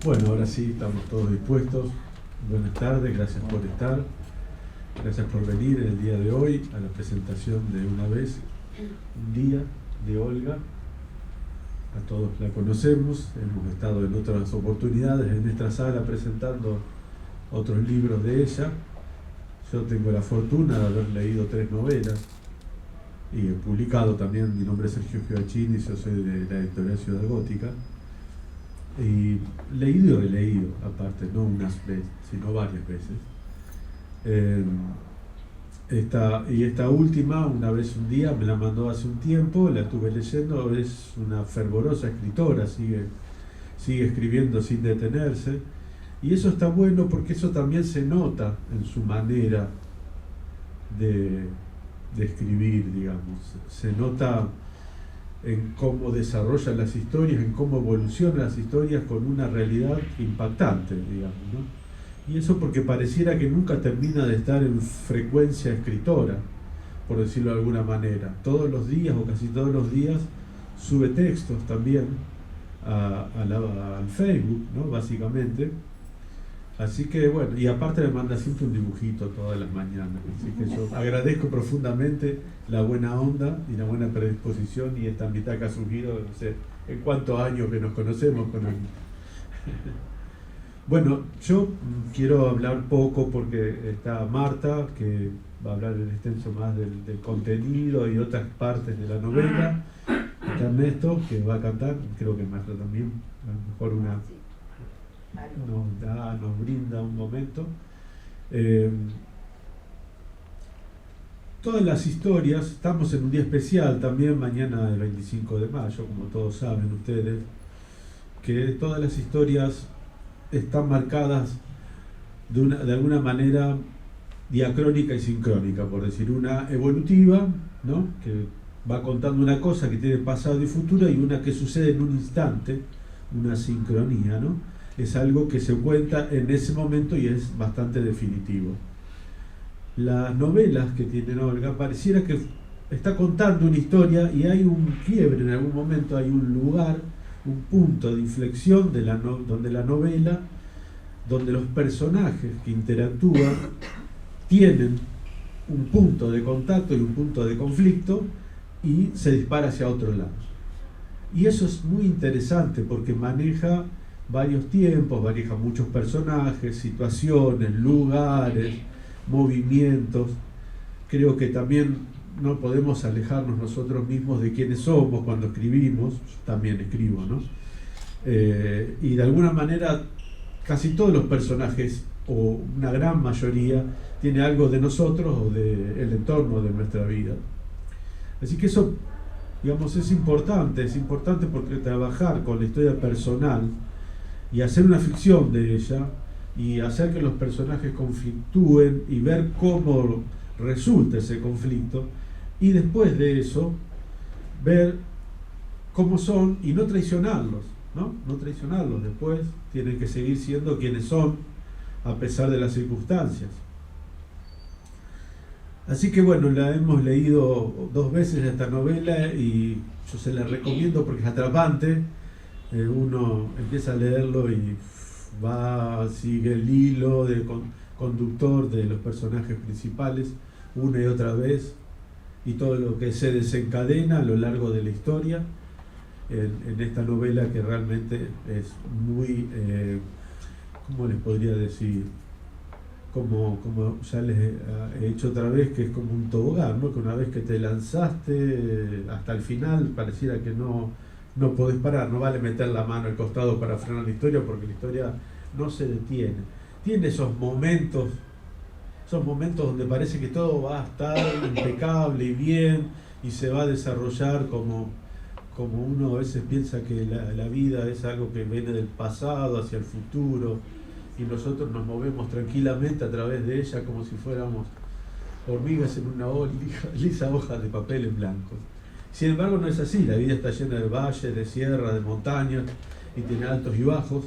Bueno, ahora sí, estamos todos dispuestos. Buenas tardes, gracias por estar. Gracias por venir el día de hoy a la presentación de Una vez, un día de Olga. A todos la conocemos, hemos estado en otras oportunidades en esta sala presentando otros libros de ella. Yo tengo la fortuna de haber leído 3 novelas y he publicado también. Mi nombre es Sergio Giovacchini, yo soy de la editorial Ciudad Gótica. Y leído y releído, aparte, no unas veces, sino varias veces. Esta última, Una vez un día, me la mandó hace un tiempo, la estuve leyendo, es una fervorosa escritora, sigue escribiendo sin detenerse. Y eso está bueno porque eso también se nota en su manera de escribir, digamos. Se nota en cómo desarrolla las historias, en cómo evolucionan las historias con una realidad impactante, digamos, ¿no? Y eso porque pareciera que nunca termina de estar en frecuencia escritora, por decirlo de alguna manera. Todos los días, o casi todos los días, sube textos también al Facebook, ¿no? Básicamente. Así que bueno, y aparte me manda siempre un dibujito todas las mañanas, así que yo agradezco profundamente la buena onda y la buena predisposición y esta amistad que ha surgido, no sé, en cuántos años que nos conocemos con él. Bueno, yo quiero hablar poco porque está Marta, que va a hablar en extenso más del contenido y otras partes de la novela. Está Ernesto, que va a cantar, creo que Marta también, a lo mejor nos brinda un momento. Todas las historias, estamos en un día especial también, mañana el 25 de mayo, como todos saben ustedes, que todas las historias están marcadas de alguna manera diacrónica y sincrónica, por decir, una evolutiva, ¿no?, que va contando una cosa que tiene pasado y futuro, y una que sucede en un instante, una sincronía, ¿no? Es algo que se cuenta en ese momento y es bastante definitivo. Las novelas que tiene Olga pareciera que está contando una historia y hay un quiebre en algún momento, hay un lugar, un punto de inflexión donde la novela, donde los personajes que interactúan tienen un punto de contacto y un punto de conflicto y se dispara hacia otro lado. Y eso es muy interesante porque maneja varios tiempos, maneja muchos personajes, situaciones, lugares, movimientos. Creo que también no podemos alejarnos nosotros mismos de quiénes somos cuando escribimos. Yo también escribo, ¿no? Y de alguna manera casi todos los personajes, o una gran mayoría, tiene algo de nosotros o del entorno de nuestra vida. Así que eso, digamos, es importante porque trabajar con la historia personal y hacer una ficción de ella y hacer que los personajes conflictúen y ver cómo resulta ese conflicto, y después de eso ver cómo son y no traicionarlos, ¿no? No traicionarlos, después tienen que seguir siendo quienes son a pesar de las circunstancias. Así que bueno, la hemos leído 2 veces esta novela y yo se la recomiendo porque es atrapante. Uno empieza a leerlo y sigue el hilo de conductor de los personajes principales una y otra vez, y todo lo que se desencadena a lo largo de la historia en esta novela, que realmente es muy, ¿cómo les podría decir? Como ya les he hecho otra vez, que es como un tobogán, ¿no? Que una vez que te lanzaste hasta el final pareciera que no podés parar. No vale meter la mano al costado para frenar la historia, porque la historia no se detiene. Tiene esos momentos donde parece que todo va a estar impecable y bien, y se va a desarrollar como uno a veces piensa que la vida es algo que viene del pasado hacia el futuro, y nosotros nos movemos tranquilamente a través de ella como si fuéramos hormigas en una lisa hoja de papel en blanco. Sin embargo, no es así. La vida está llena de valles, de sierras, de montañas, y tiene altos y bajos.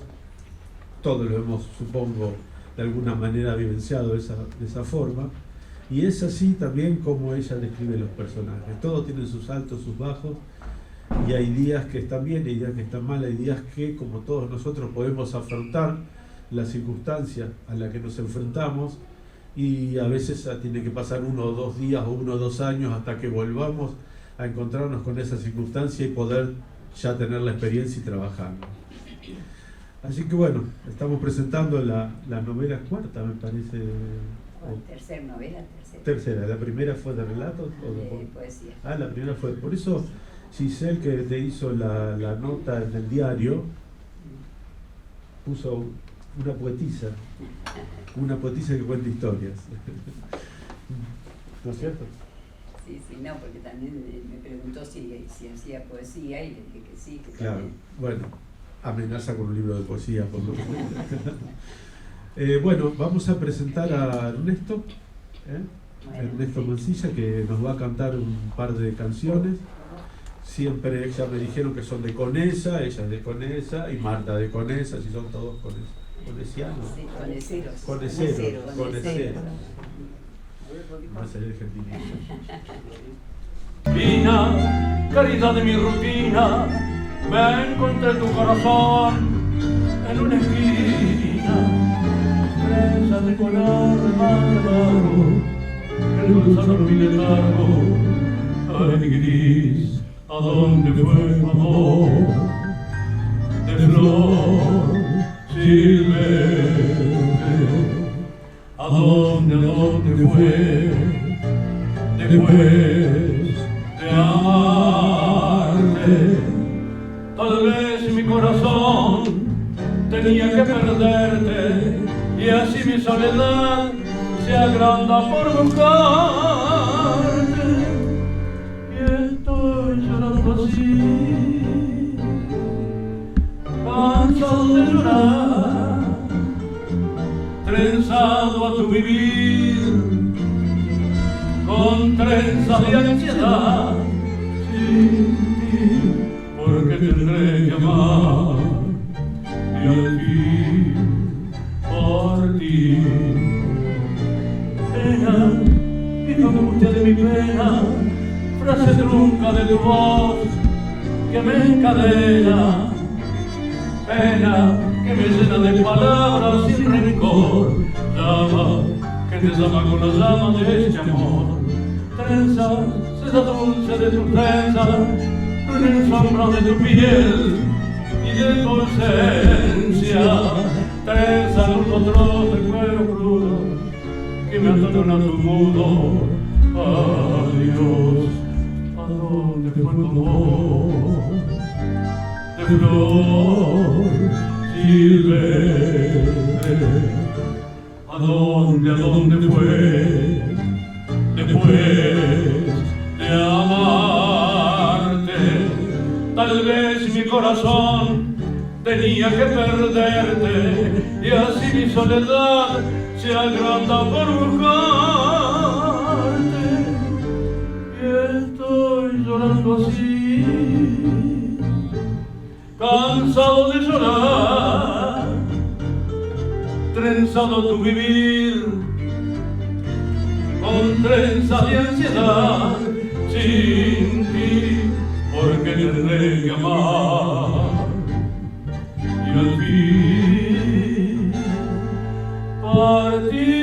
Todos lo hemos, supongo, de alguna manera vivenciado de esa forma. Y es así también como ella describe los personajes. Todos tienen sus altos, sus bajos, y hay días que están bien, hay días que están mal, hay días que, como todos nosotros, podemos afrontar la circunstancia a la que nos enfrentamos, y a veces tiene que pasar 1 o 2 días o 1 o 2 años hasta que volvamos a encontrarnos con esa circunstancia y poder ya tener la experiencia y trabajarlo. Así que bueno, estamos presentando la novela cuarta, me parece. Tercera novela. Tercera. ¿La primera fue de relatos? ¿O de poesía? Ah, la primera fue. Por eso Giselle, que te hizo la nota en el diario, puso una poetisa que cuenta historias. ¿No es cierto? Sí, no, porque también me preguntó si hacía poesía y le dije que sí. Que claro, también. Bueno, amenaza con un libro de poesía, por lo menos. Bueno, vamos a presentar a Ernesto, Ernesto Mancilla, que nos va a cantar un par de canciones. Siempre ya me dijeron que son de Conesa, ella es de Conesa y Marta de Conesa, si son todos conesianos. Sí, coneceros. Coneceros. Coneceros. Va a salir argentino. Fina, caridad de mi rutina, me encontré tu corazón en una esquina, presa de color de mar que endulzaron mi letargo, ay gris, ¿a dónde fue tu amor? De flor silvestre, ¿a dónde fue? Después de amarte, tal vez mi corazón tenía que perderte, y así mi soledad se agranda por buscarte, y estoy llorando así, cansado de llorar, trenzado a tu vivir, con trenzas de ansiedad, sin ti, porque tendré que amar, y al fin partir. Pena, hija angustia de mi pena, frase trunca de tu voz que me encadena, pena que me llena de palabras sin rencor, llama que te llama con la llama de este amor. Trenza, seda dulce de tu trenza, en el sombra de tu piel y de tu ausencia. Trenza, los trozos de cuero crudo que me ataron a tu mudo. Adiós, ¿a dónde fue tu amor? De flor silvestre, ¿a dónde fue? Después de amarte, tal vez mi corazón tenía que perderte, y así mi soledad se agranda por buscarte, y estoy llorando así, cansado de llorar, trenzado tu vivir, con trenzas de ansiedad, sin ti, porque tendré que amar, y al fin partir.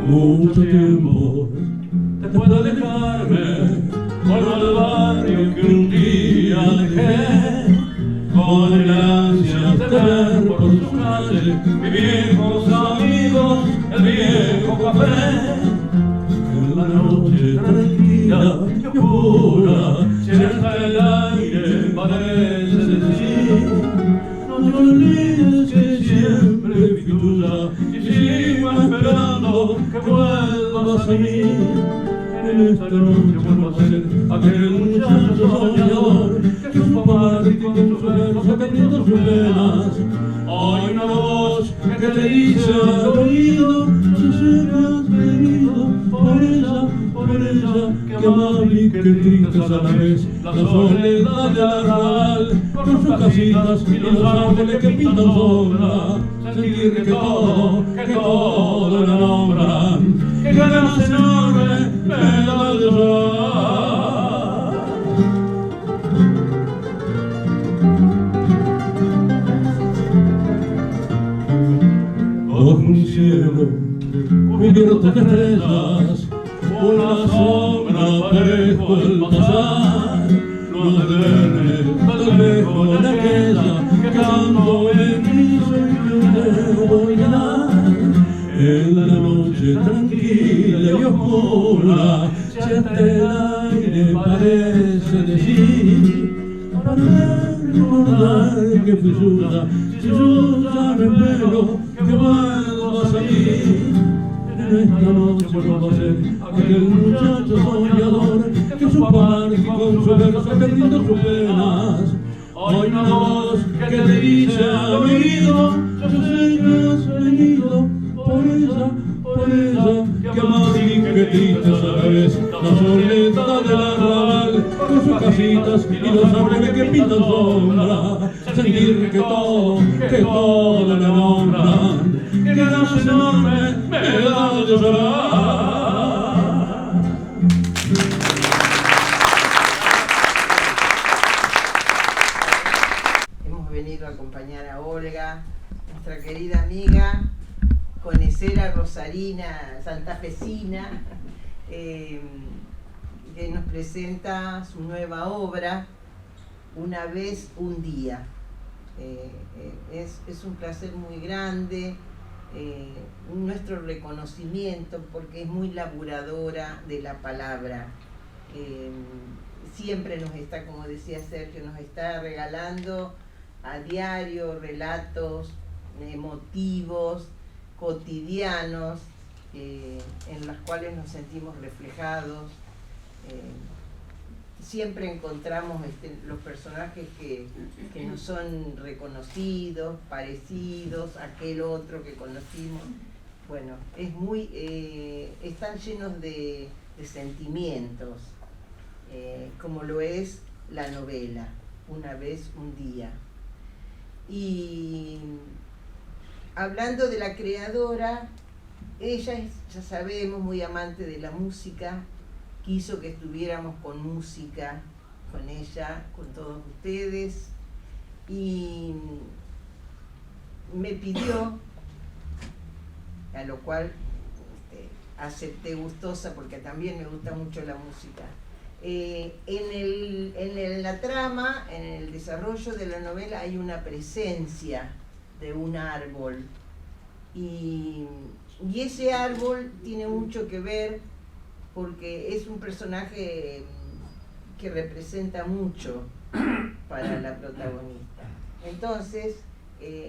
Mucho tiempo después de alejarme, vuelvo al barrio que un día dejé, con el ansia de ver por su calle mis viejos amigos, el viejo café. En la noche tranquila y oscura, cierta el aire parece decir: no te olvides que siempre fui tuya y sigo esperando que vuelvas a mí. En esta noche vuelvo a ser aquel muchacho soñador que supo amarte y con sus besos ha perdido sus penas. Hay una voz que te dice al oído: no sé si has venido por ella que amaba mi qué triste es a la vez la soledad del arrabal, con sus casitas y los árboles que pintan sombra, sentir que todo le nombran, que ganas enormes me da de llorar. Bajo un cielo cubierto de estrellas, una sombra parejo al pasar, luz de verde, tan lejos de aquella que canto en mi sueño de bailar. En la noche tranquila y oscura, si hasta el aire parece decir, para recordar que fui suya, si yo ya me espero que vuelva a salir. En esta noche vuelvo a ser aquel muchacho soñador que supo amar y con su verso que brindó sus penas. Hoy una voz que te dice al oído, yo sé que has venido por ella, que amar y que triste a la vez la soledad del arrabal, con sus casitas y los árboles que pintan sombra, sentir que todo le nombran, que ganas enormes me da de llorar. Hemos venido a acompañar a Olga, nuestra querida amiga, conecera rosarina, santafesina, que nos presenta su nueva obra, Una vez, un día. Es un placer muy grande, nuestro reconocimiento, porque es muy laburadora de la palabra. Siempre nos está, como decía Sergio, nos está regalando a diario relatos emotivos, cotidianos, en los cuales nos sentimos reflejados. Siempre encontramos los personajes que nos son reconocidos, parecidos a aquel otro que conocimos. Bueno, están llenos de sentimientos, como lo es la novela, Una vez, un día. Y hablando de la creadora, ella es, ya sabemos, muy amante de la música. Quiso que estuviéramos con música, con ella, con todos ustedes, y me pidió, a lo cual acepté gustosa porque también me gusta mucho la música. En la trama, en el desarrollo de la novela, hay una presencia de un árbol, y ese árbol tiene mucho que ver porque es un personaje que representa mucho para la protagonista. Entonces,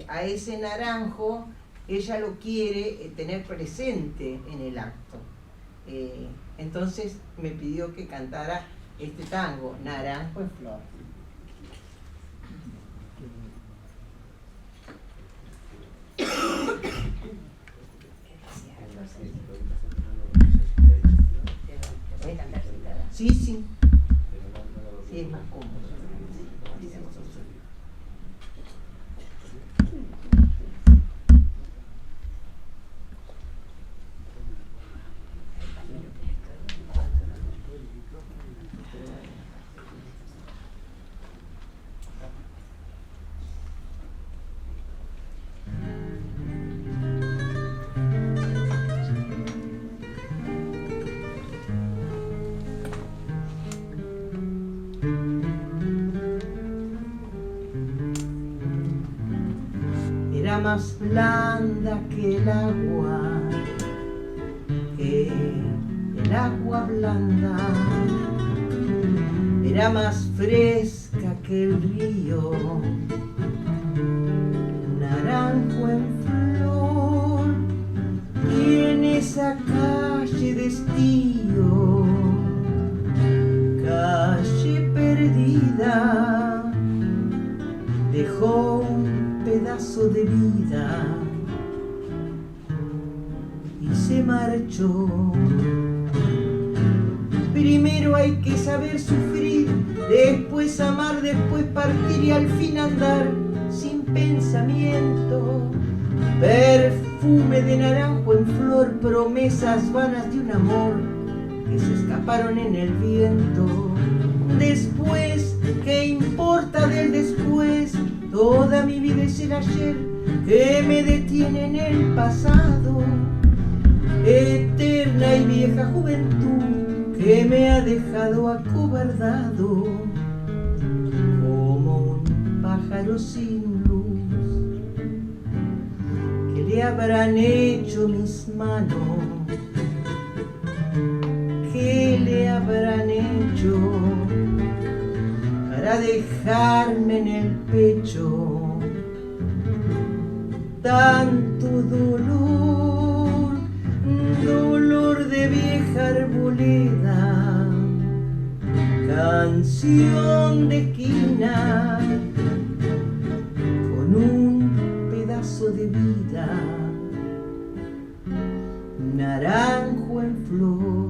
a ese naranjo ella lo quiere tener presente en el acto. Entonces me pidió que cantara este tango, Naranjo en Flor. Sí, sí. Sí, es más cómodo. Era más blanda que el agua blanda, era más fresca que el río, naranjo en flor, y en esa calle de estío, calle perdida, dejó un pedazo de vida y se marchó. Primero hay que saber saber sufrir, después amar, después partir y al fin andar sin pensamiento. Perfume de naranjo en flor, promesas vanas de un amor que se escaparon en el viento. Después, ¿qué importa del después? Toda mi vida es el ayer que me detiene en el pasado. Eterna y vieja juventud que me ha dejado acobardado como un pájaro sin luz. ¿Qué le habrán hecho mis manos? ¿Qué le habrán hecho para dejarme en el pecho tanto dolor, dolor de vieja arboleda, canción de esquina con un pedazo de vida, naranjo en flor?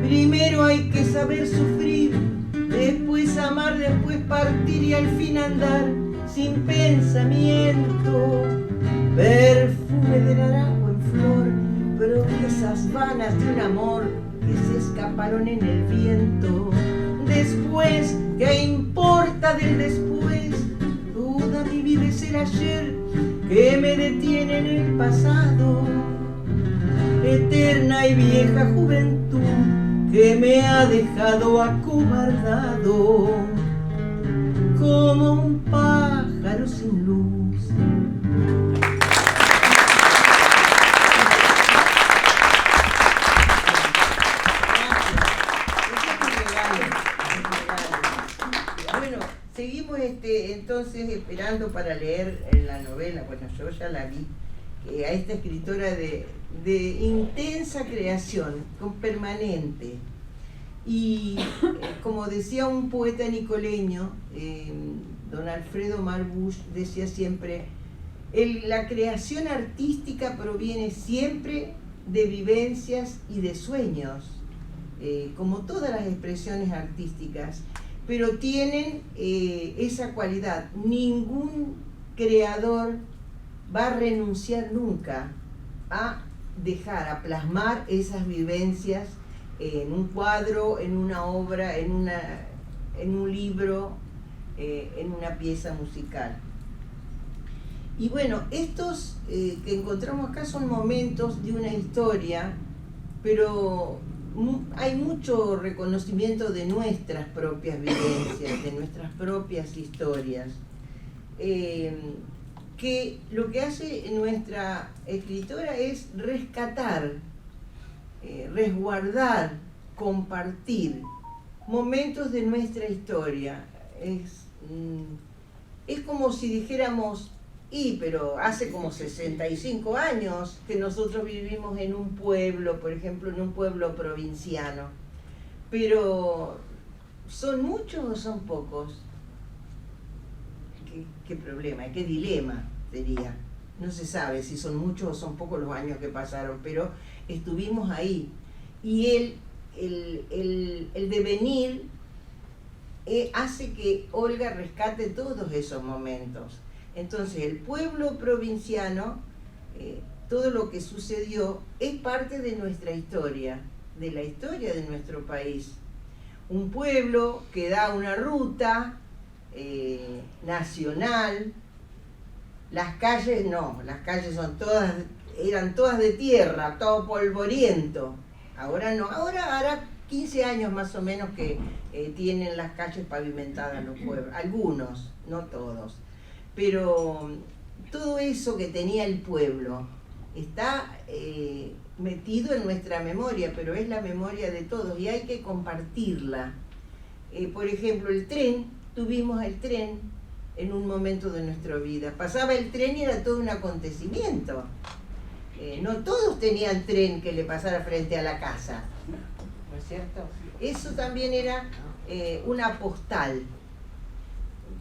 Primero hay que saber sufrir, después amar, después partir y al fin andar sin pensamiento. Perfume de naranjo en flor, promesas vanas de un amor que se escaparon en el viento. Después, ¿qué importa del después? Toda mi vida es el ayer que me detiene en el pasado. Eterna y vieja juventud que me ha dejado acobardado como un pájaro sin luz. Bueno, seguimos entonces esperando para leer la novela. Bueno, yo ya la vi, a esta escritora de intensa creación, con permanente. Y como decía un poeta nicoleño, don Alfredo Marbush, decía siempre, la creación artística proviene siempre de vivencias y de sueños, como todas las expresiones artísticas, pero tienen esa cualidad. Ningún creador va a renunciar nunca a dejar, a plasmar esas vivencias en un cuadro, en una obra, en un libro, en una pieza musical. Y bueno, estos que encontramos acá son momentos de una historia, pero hay mucho reconocimiento de nuestras propias vivencias, de nuestras propias historias, que lo que hace nuestra escritora es rescatar, resguardar, compartir momentos de nuestra historia. Es como si dijéramos, pero hace como 65 años que nosotros vivimos en un pueblo, por ejemplo, en un pueblo provinciano. Pero, ¿son muchos o son pocos? ¿Qué problema, qué dilema sería? No se sabe si son muchos o son pocos los años que pasaron, pero estuvimos ahí. Y el devenir hace que Olga rescate todos esos momentos. Entonces, el pueblo provinciano, todo lo que sucedió, es parte de nuestra historia, de la historia de nuestro país. Un pueblo que da una ruta nacional. Las calles no, las calles eran todas de tierra, todo polvoriento. Ahora no, ahora hará 15 años más o menos que tienen las calles pavimentadas los pueblos, algunos, no todos. Pero todo eso que tenía el pueblo está metido en nuestra memoria, pero es la memoria de todos y hay que compartirla. Por ejemplo, el tren, tuvimos el tren en un momento de nuestra vida. Pasaba el tren y era todo un acontecimiento. No todos tenían tren que le pasara frente a la casa, ¿no es cierto? Eso también era una postal,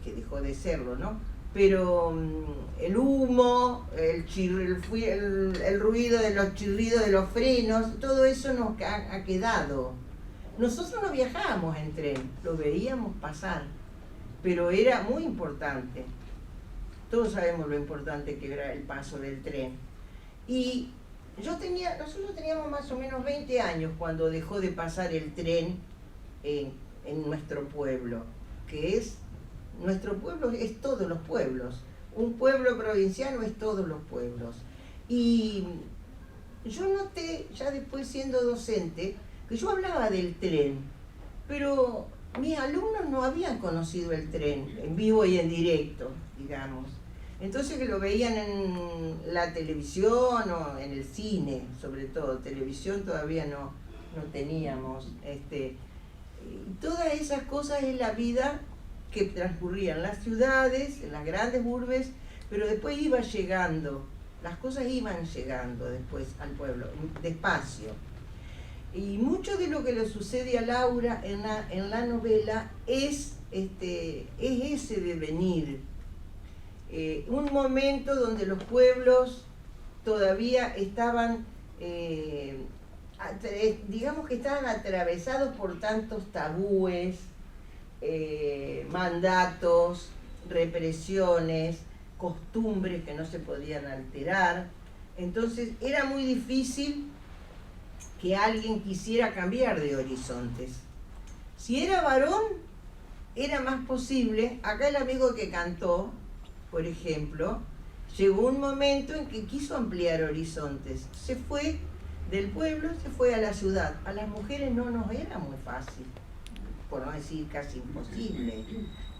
que dejó de serlo, ¿no? Pero el humo, el ruido de los chirridos de los frenos, todo eso nos ha quedado. Nosotros no viajábamos en tren, lo veíamos pasar, pero era muy importante. Todos sabemos lo importante que era el paso del tren. Y nosotros teníamos más o menos 20 años cuando dejó de pasar el tren en nuestro pueblo, nuestro pueblo es todos los pueblos. Un pueblo provinciano es todos los pueblos. Y yo noté, ya después siendo docente, que yo hablaba del tren, pero mis alumnos no habían conocido el tren en vivo y en directo, digamos. Entonces que lo veían en la televisión o en el cine, sobre todo. Televisión todavía no teníamos. Todas esas cosas es la vida que transcurría en las ciudades, en las grandes urbes, pero después iba llegando, las cosas iban llegando después al pueblo, despacio. Y mucho de lo que le sucede a Laura en la novela es ese devenir. Un momento donde los pueblos todavía estaban, digamos que estaban atravesados por tantos tabúes, mandatos, represiones, costumbres que no se podían alterar. Entonces era muy difícil que alguien quisiera cambiar de horizontes. Si era varón, era más posible. Acá el amigo que cantó, por ejemplo, llegó un momento en que quiso ampliar horizontes. Se fue del pueblo, se fue a la ciudad. A las mujeres no nos era muy fácil, por no decir casi imposible.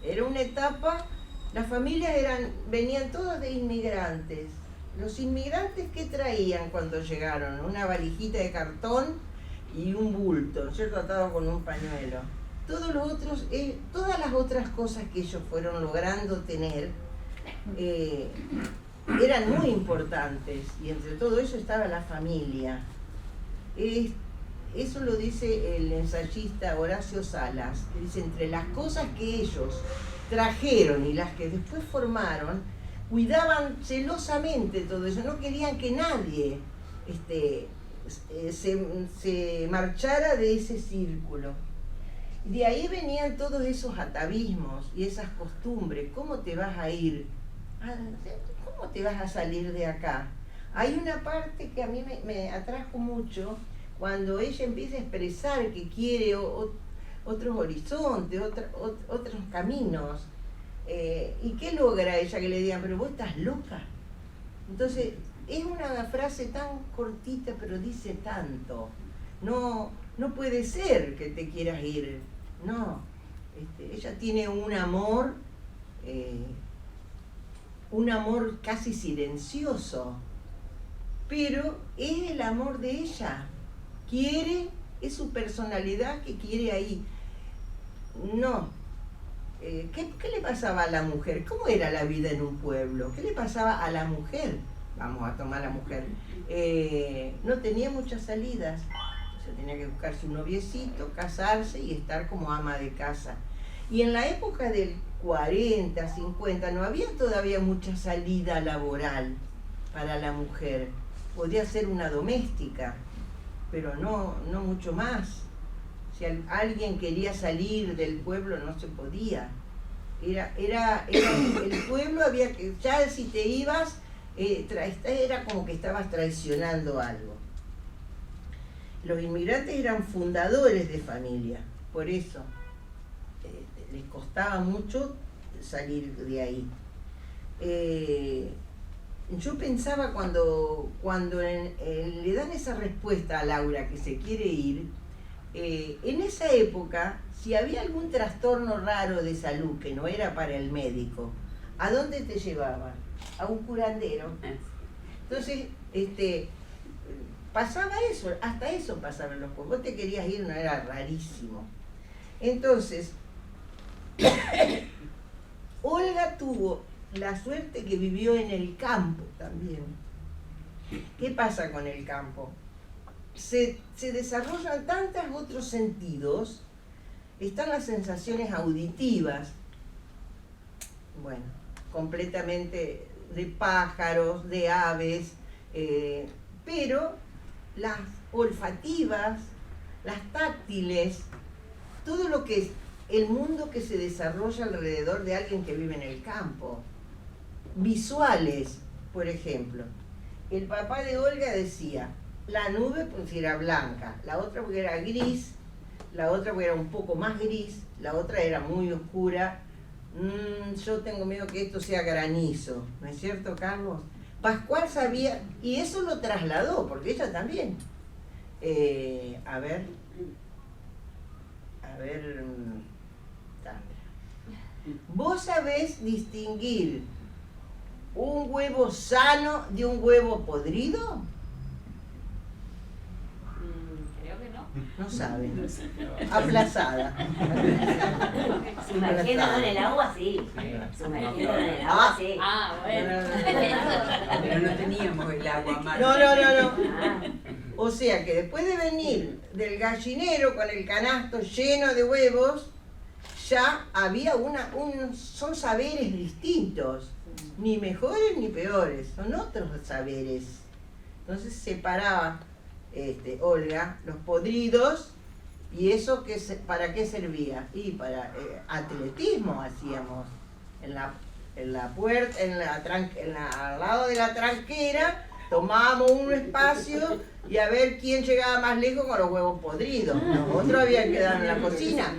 Era una etapa, las familias venían todas de inmigrantes. Los inmigrantes, ¿qué traían cuando llegaron? Una valijita de cartón y un bulto, ¿cierto? Atado con un pañuelo. Todas las otras cosas que ellos fueron logrando tener eran muy importantes, y entre todo eso estaba la familia. Eso lo dice el ensayista Horacio Salas, que dice: entre las cosas que ellos trajeron y las que después formaron, cuidaban celosamente todo eso, no querían que nadie se marchara de ese círculo. De ahí venían todos esos atavismos y esas costumbres. ¿Cómo te vas a ir? ¿Cómo te vas a salir de acá? Hay una parte que a mí me atrajo mucho, cuando ella empieza a expresar que quiere otros horizontes, otros caminos. ¿Y qué logra ella? Que le digan: pero vos estás loca. Entonces, es una frase tan cortita, pero dice tanto. No puede ser que te quieras ir. No. Ella tiene un amor casi silencioso, pero es el amor de ella. Es su personalidad que quiere ahí. No. ¿Qué le pasaba a la mujer? ¿Cómo era la vida en un pueblo? ¿Qué le pasaba a la mujer? Vamos a tomar a la mujer. No tenía muchas salidas. O sea, tenía que buscarse un noviecito, casarse y estar como ama de casa. Y en la época del 40, 50, no había todavía mucha salida laboral para la mujer. Podía ser una doméstica, pero no mucho más. Si alguien quería salir del pueblo, no se podía. El pueblo había que, ya si te ibas, era como que estabas traicionando algo. Los inmigrantes eran fundadores de familia, por eso les costaba mucho salir de ahí. Yo pensaba cuando le dan esa respuesta a Laura que se quiere ir, en esa época, si había algún trastorno raro de salud que no era para el médico, ¿a dónde te llevaban? A un curandero. Entonces, pasaba eso, hasta eso pasaba en los pueblos. Vos te querías ir, no, era rarísimo. Entonces, Olga tuvo la suerte que vivió en el campo también. ¿Qué pasa con el campo? Se desarrollan tantos otros sentidos. Están las sensaciones auditivas, bueno, completamente de pájaros, de aves, pero las olfativas, las táctiles, todo lo que es el mundo que se desarrolla alrededor de alguien que vive en el campo. Visuales, por ejemplo. El papá de Olga decía, la nube pues era blanca, la otra porque era gris, la otra porque era un poco más gris, la otra era muy oscura. Yo tengo miedo que esto sea granizo, ¿no es cierto, Carlos? Pascual sabía, y eso lo trasladó, porque ella también. A ver, Sandra. ¿Vos sabés distinguir un huevo sano de un huevo podrido? Creo que no. No saben. Aplazada. Sumergiéndolo en el agua, sí. Sumergiéndolo en el agua, sí. Ah, bueno. Pero no teníamos el agua mal. No. Ah, O sea que después de venir del gallinero con el canasto lleno de huevos, ya había son saberes distintos, ni mejores ni peores, son otros saberes. Entonces separaba Olga los podridos, y eso ¿para qué servía? Y para atletismo hacíamos en la puerta, al lado de la tranquera. Tomábamos un espacio y a ver quién llegaba más lejos con los huevos podridos. Los otros habían quedado en la cocina.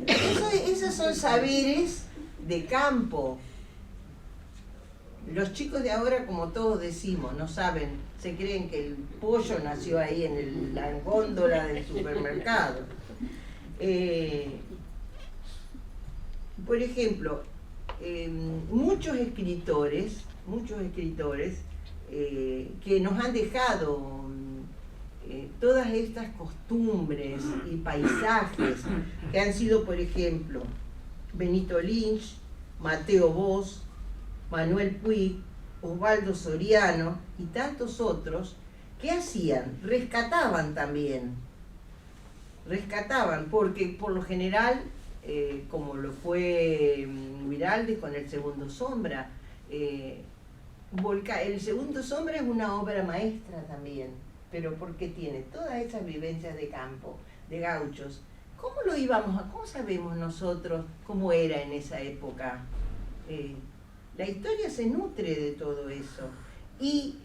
Esos son saberes de campo. Los chicos de ahora, como todos decimos, no saben, se creen que el pollo nació ahí en la góndola del supermercado. Por ejemplo, muchos escritores que nos han dejado todas estas costumbres y paisajes que han sido, por ejemplo, Benito Lynch, Mateo Bosch, Manuel Puig, Osvaldo Soriano y tantos otros. ¿Qué hacían? Rescataban también. Rescataban porque por lo general, como lo fue Guiraldes con El Segundo Sombra, El Segundo Sombra es una obra maestra también, pero porque tiene todas esas vivencias de campo, de gauchos. ¿Cómo sabemos nosotros cómo era en esa época? La historia se nutre de todo eso. Y,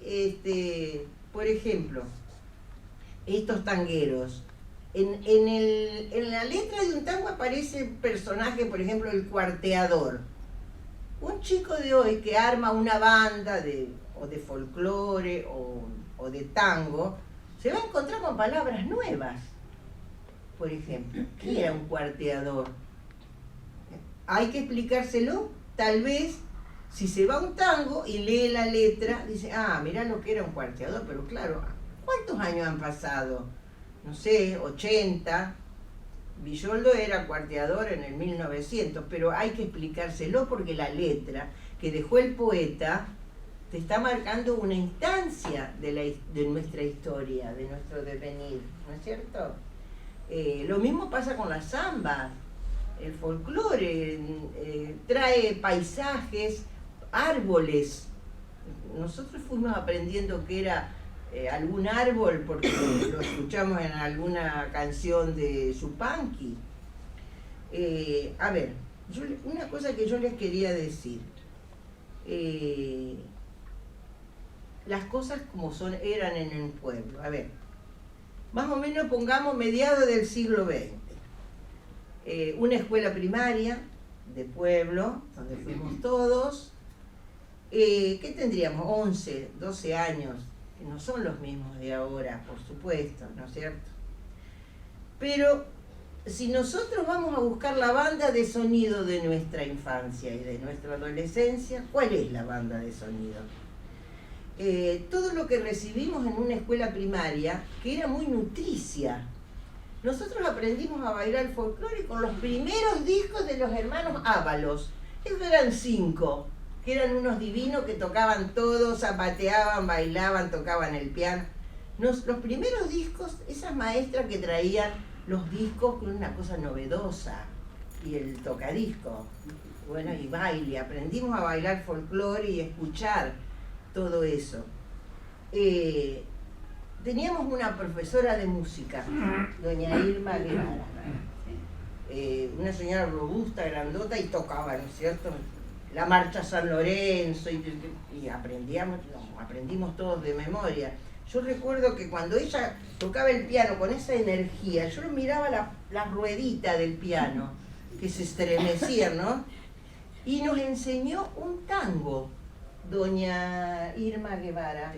por ejemplo, estos tangueros. En la letra de un tango aparece el personaje, por ejemplo, el cuarteador. Un chico de hoy que arma una banda o de folclore o de tango, se va a encontrar con palabras nuevas. Por ejemplo, ¿qué era un cuarteador? Hay que explicárselo. Tal vez, si se va a un tango y lee la letra, dice, mirá lo que era un cuarteador. Pero claro, ¿cuántos años han pasado? No sé, 80. Villoldo era cuarteador en el 1900, pero hay que explicárselo porque la letra que dejó el poeta te está marcando una instancia de nuestra historia, de nuestro devenir, ¿no es cierto? Lo mismo pasa con la samba. El folclore trae paisajes, árboles. Nosotros fuimos aprendiendo que era algún árbol porque lo escuchamos en alguna canción de Yupanqui. A ver, una cosa que yo les quería decir. Las cosas como eran en un pueblo. A ver, más o menos pongamos mediados del siglo XX. Una escuela primaria de pueblo, donde fuimos todos. ¿Qué tendríamos? 11, 12 años, que no son los mismos de ahora, por supuesto, ¿no es cierto? Pero si nosotros vamos a buscar la banda de sonido de nuestra infancia y de nuestra adolescencia, ¿cuál es la banda de sonido? Todo lo que recibimos en una escuela primaria, que era muy nutricia. Nosotros aprendimos a bailar folclore con los primeros discos de los hermanos Ábalos. Esos eran 5, que eran unos divinos que tocaban todo, zapateaban, bailaban, tocaban el piano. Los primeros discos, esas maestras que traían los discos con una cosa novedosa, y el tocadisco, bueno, y baile. Aprendimos a bailar folclore y escuchar todo eso. teníamos una profesora de música, doña Irma Guevara, una señora robusta, grandota, y tocaba, ¿no es cierto?, la marcha San Lorenzo, y aprendimos todos de memoria. Yo recuerdo que cuando ella tocaba el piano con esa energía, yo miraba la ruedita del piano, que se estremecía, ¿no? Y nos enseñó un tango, doña Irma Guevara.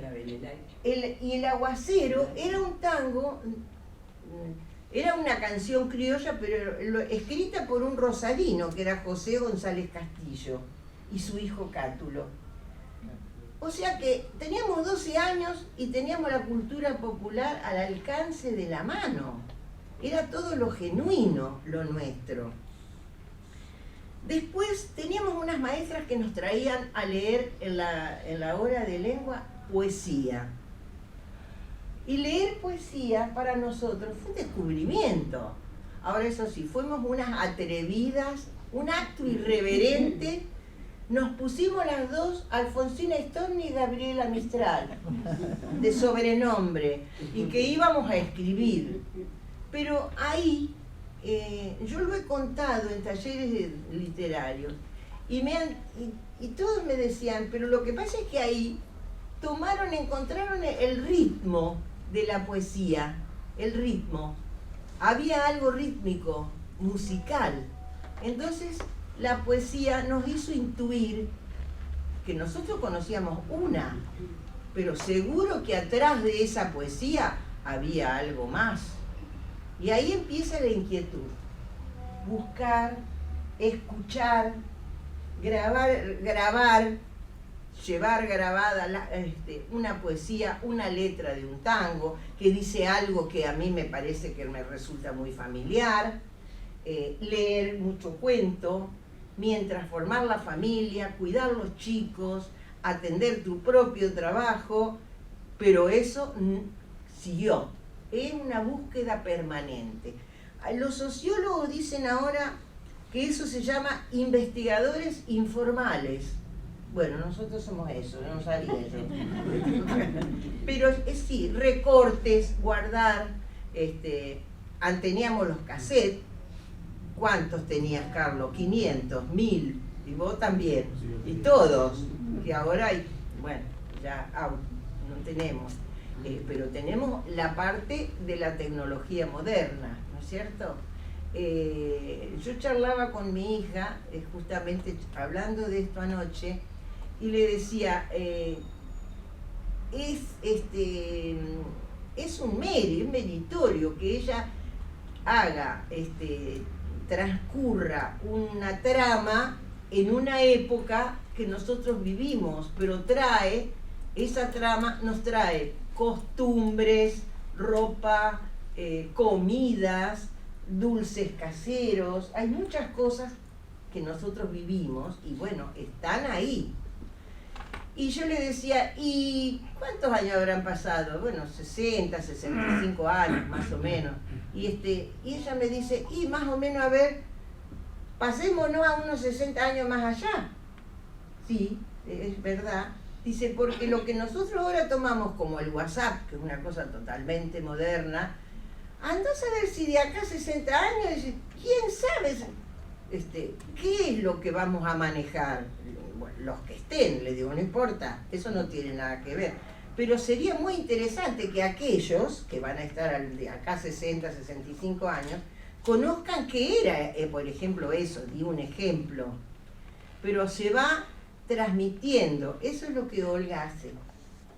Y el aguacero era un tango, era una canción criolla, pero escrita por un rosarino, que era José González Castillo, y su hijo Cátulo. O sea que teníamos 12 años y teníamos la cultura popular al alcance de la mano. Era todo lo genuino, lo nuestro. Después teníamos unas maestras que nos traían a leer en la hora de lengua poesía. Y leer poesía para nosotros fue un descubrimiento. Ahora eso sí, fuimos unas atrevidas, un acto irreverente. Nos pusimos las dos, Alfonsina Storni y Gabriela Mistral, de sobrenombre, y que íbamos a escribir. Pero ahí, yo lo he contado en talleres literarios, y todos me decían, pero lo que pasa es que ahí encontraron el ritmo de la poesía, el ritmo. Había algo rítmico, musical. Entonces, la poesía nos hizo intuir que nosotros conocíamos una, pero seguro que atrás de esa poesía había algo más. Y ahí empieza la inquietud. Buscar, escuchar, grabar, llevar grabada una poesía, una letra de un tango que dice algo que a mí me parece que me resulta muy familiar, leer mucho cuento, mientras formar la familia, cuidar los chicos, atender tu propio trabajo, pero eso siguió. Es una búsqueda permanente. Los sociólogos dicen ahora que eso se llama investigadores informales. Bueno, nosotros somos eso, no sabía yo. Pero sí, recortes, guardar, teníamos los cassettes. ¿Cuántos tenías, Carlos? 500, 1000, y vos también, y todos, que ahora hay, bueno, ya no tenemos, pero tenemos la parte de la tecnología moderna, ¿no es cierto? Yo charlaba con mi hija, justamente hablando de esto anoche, y le decía, es un meritorio que ella haga, transcurra una trama en una época que nosotros vivimos, pero esa trama nos trae costumbres, ropa, comidas, dulces caseros, hay muchas cosas que nosotros vivimos y bueno, están ahí. Y yo le decía, ¿y cuántos años habrán pasado? Bueno, 60, 65 años más o menos. Y ella me dice, y más o menos, a ver, pasémonos a unos 60 años más allá. Sí, es verdad. Dice, porque lo que nosotros ahora tomamos como el WhatsApp, que es una cosa totalmente moderna, anda a saber si de acá a 60 años, ¿quién sabe qué es lo que vamos a manejar? Bueno, los que estén, le digo, no importa, eso no tiene nada que ver. Pero sería muy interesante que aquellos que van a estar de acá 60, 65 años, conozcan qué era, por ejemplo, eso, di un ejemplo. Pero se va transmitiendo, eso es lo que Olga hace,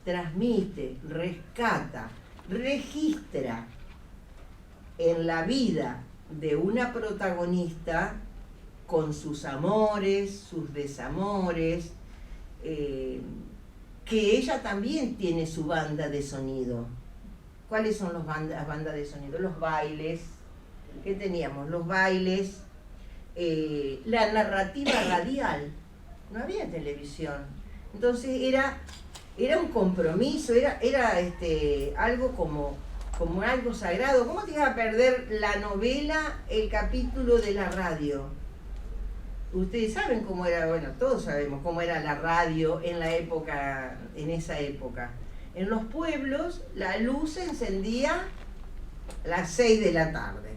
transmite, rescata, registra en la vida de una protagonista con sus amores, sus desamores, que ella también tiene su banda de sonido. ¿Cuáles son las bandas de sonido? Los bailes, ¿qué teníamos? Los bailes, la narrativa radial, no había televisión, entonces era un compromiso, era algo como algo sagrado. ¿Cómo te ibas a perder la novela, el capítulo de la radio? Ustedes saben cómo era, bueno, todos sabemos cómo era la radio en esa época. En los pueblos la luz se encendía a las 6 de la tarde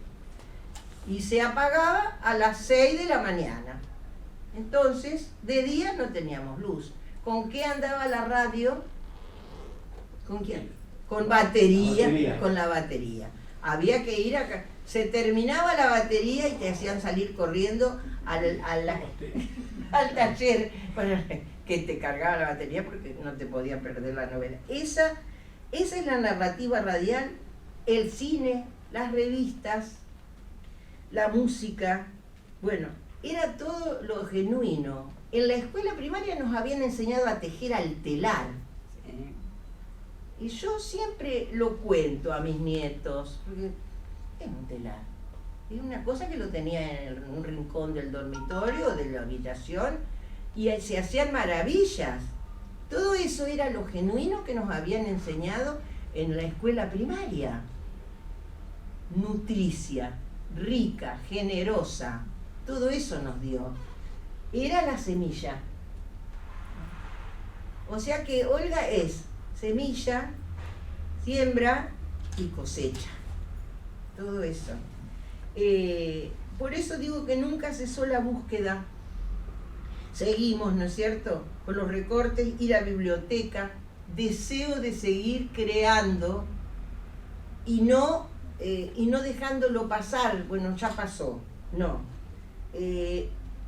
y se apagaba a las 6 de la mañana. Entonces, de día no teníamos luz. ¿Con qué andaba la radio? ¿Con quién? Con batería, con la batería. Había que ir acá. Se terminaba la batería y te hacían salir corriendo al taller para que te cargaba la batería porque no te podía perder la novela. Esa es la narrativa radial, el cine, las revistas, la música. Bueno, era todo lo genuino. En la escuela primaria nos habían enseñado a tejer al telar. Y yo siempre lo cuento a mis nietos, porque es un telar. Es una cosa que lo tenía en un rincón del dormitorio, de la habitación, y se hacían maravillas. Todo eso era lo genuino que nos habían enseñado en la escuela primaria. Nutricia, rica, generosa, todo eso nos dio. Era la semilla. O sea que Olga es semilla, siembra y cosecha. Todo eso. Por eso digo que nunca cesó la búsqueda. Seguimos, ¿no es cierto?, con los recortes, ir a biblioteca, deseo de seguir creando y no dejándolo pasar, bueno, ya pasó, no.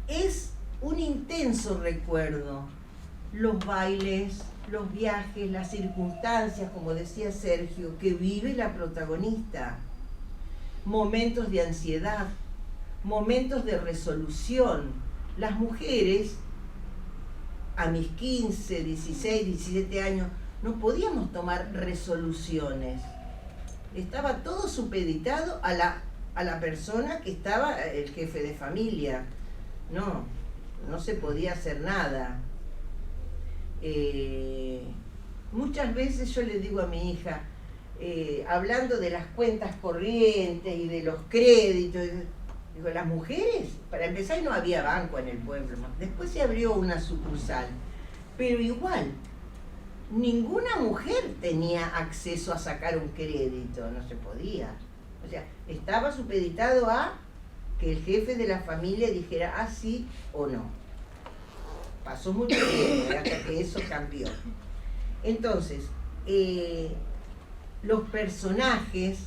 Es un intenso recuerdo, los bailes, los viajes, las circunstancias, como decía Sergio, que vive la protagonista, momentos de ansiedad, momentos de resolución. Las mujeres, a mis 15, 16, 17 años, no podíamos tomar resoluciones. Estaba todo supeditado a la persona que estaba, el jefe de familia. No se podía hacer nada. Muchas veces yo le digo a mi hija, hablando de las cuentas corrientes y de los créditos, digo, las mujeres, para empezar no había banco en el pueblo, después se abrió una sucursal, pero igual, ninguna mujer tenía acceso a sacar un crédito, no se podía. O sea, estaba supeditado a que el jefe de la familia dijera sí o no. Pasó mucho tiempo hasta que eso cambió. Entonces, los personajes,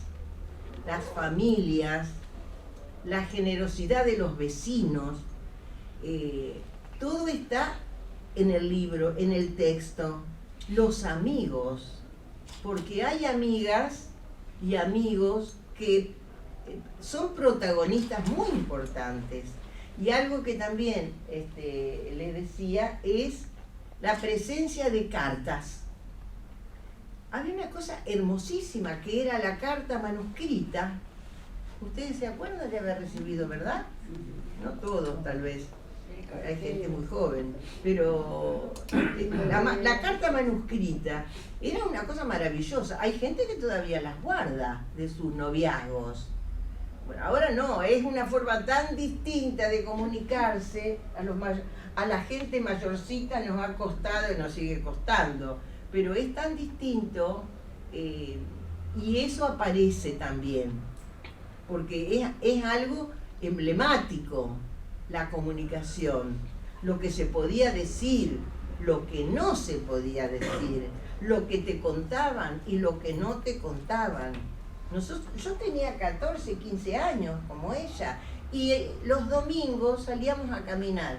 las familias, la generosidad de los vecinos, todo está en el libro, en el texto. Los amigos, porque hay amigas y amigos que son protagonistas muy importantes. Y algo que también les decía es la presencia de cartas. Había una cosa hermosísima que era la carta manuscrita. Ustedes se acuerdan de haber recibido, ¿verdad? No todos, tal vez. Hay gente muy joven. Pero la carta manuscrita era una cosa maravillosa. Hay gente que todavía las guarda de sus noviazgos. Bueno, ahora no, es una forma tan distinta de comunicarse. A la gente mayorcita nos ha costado y nos sigue costando. Pero es tan distinto y eso aparece también. Porque es algo emblemático, la comunicación, lo que se podía decir, lo que no se podía decir, lo que te contaban y lo que no te contaban. Yo tenía 14, 15 años como ella y los domingos salíamos a caminar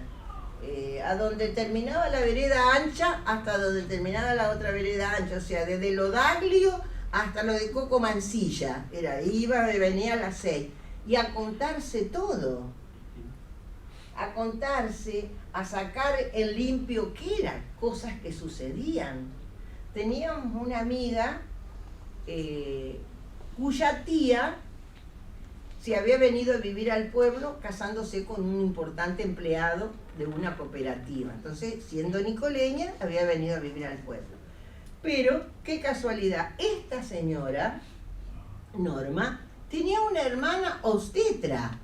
a donde terminaba la vereda ancha hasta donde terminaba la otra vereda ancha, o sea, desde lo Daglio hasta lo de Coco Mansilla, iba y venía a las 6, y a contarse todo, a contarse, a sacar en limpio qué eran, cosas que sucedían. Teníamos una amiga cuya tía se había venido a vivir al pueblo casándose con un importante empleado de una cooperativa. Entonces, siendo nicoleña, había venido a vivir al pueblo. Pero, qué casualidad, esta señora, Norma, tenía una hermana obstetra.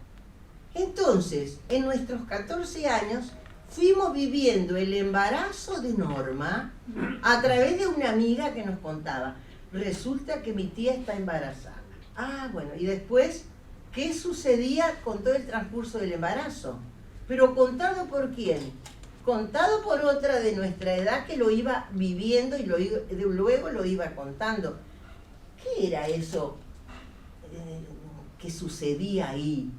Entonces, en nuestros 14 años, fuimos viviendo el embarazo de Norma a través de una amiga que nos contaba. Resulta que mi tía está embarazada. Ah, bueno, y después, ¿qué sucedía con todo el transcurso del embarazo? Pero contado por quién? Contado por otra de nuestra edad que lo iba viviendo y luego lo iba contando. ¿Qué era eso que sucedía ahí?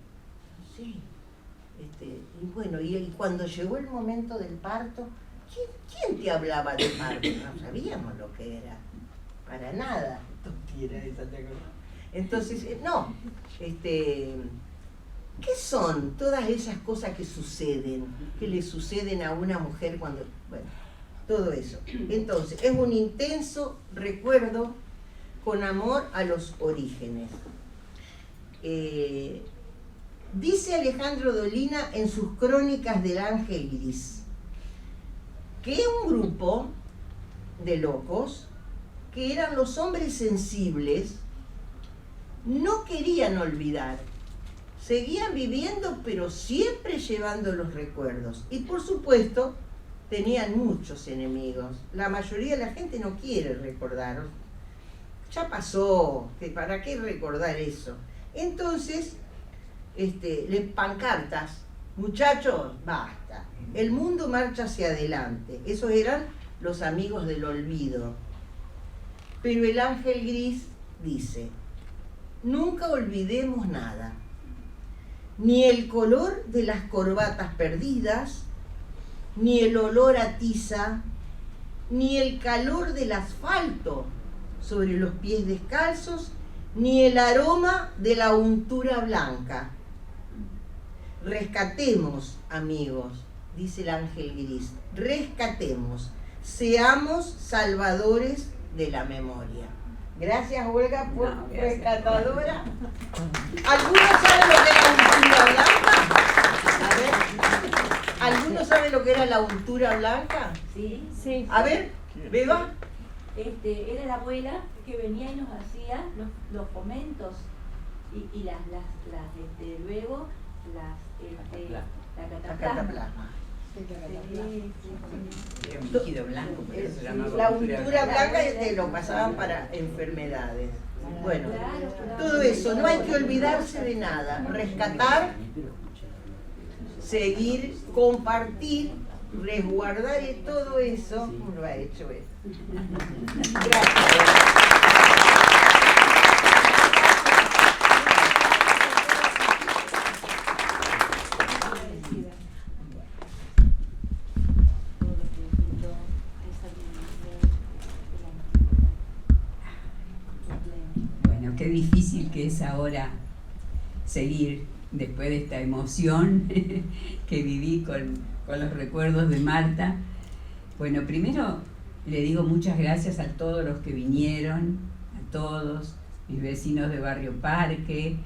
Sí. Y bueno, y cuando llegó el momento del parto, ¿quién te hablaba de parto? No sabíamos lo que era. Para nada. Tontera esa, ¿te acordás? Entonces, no. ¿Qué son todas esas cosas que suceden? Que le suceden a una mujer cuando... Bueno, todo eso. Entonces, es un intenso recuerdo con amor a los orígenes. Dice Alejandro Dolina en sus crónicas del Ángel Gris que un grupo de locos, que eran los hombres sensibles, no querían olvidar. Seguían viviendo, pero siempre llevando los recuerdos. Y por supuesto, tenían muchos enemigos. La mayoría de la gente no quiere recordar. Ya pasó, ¿para qué recordar eso? Entonces, les pancartas, muchachos, basta. El mundo marcha hacia adelante. Esos eran los amigos del olvido. Pero el Ángel Gris dice, nunca olvidemos nada. Ni el color de las corbatas perdidas, ni el olor a tiza, ni el calor del asfalto sobre los pies descalzos, ni el aroma de la untura blanca. Rescatemos, amigos, dice el Ángel Gris, rescatemos, seamos salvadores de la memoria. Gracias, Olga, por rescatadora. ¿Algunos saben lo que es la untura blanca? A ver, ¿algunos saben lo que era la untura blanca? Sí. Sí. A ver, Beba. Era la abuela que venía y nos hacía los fomentos y luego la Cataplasma. Era un líquido blanco, por eso se llamaba La untura blanca lo pasaban para enfermedades. Bueno, todo eso, no hay que olvidarse de nada. Rescatar, seguir, compartir, resguardar y todo eso lo ha hecho él. Gracias. Bueno, qué difícil que es ahora seguir después de esta emoción que viví con los recuerdos de Marta. Bueno, primero le digo muchas gracias a todos los que vinieron, a todos, mis vecinos de Barrio Parque,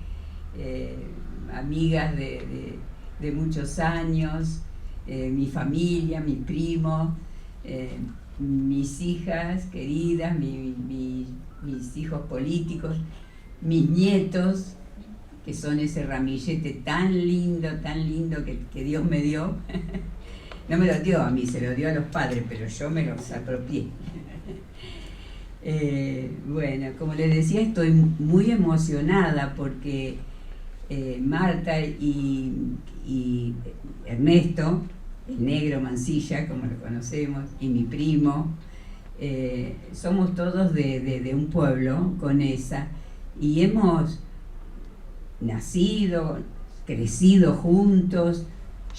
amigas de muchos años, mi familia, mis primos, mis hijas queridas, mis hijos políticos, mis nietos, que son ese ramillete tan lindo que Dios me dio. No me lo dio a mí, se lo dio a los padres, pero yo me los apropié. Bueno, como les decía, estoy muy emocionada porque Marta y Ernesto, el negro Mancilla, como lo conocemos, y mi primo, somos todos de un pueblo, Conesa, y hemos nacido, crecido juntos,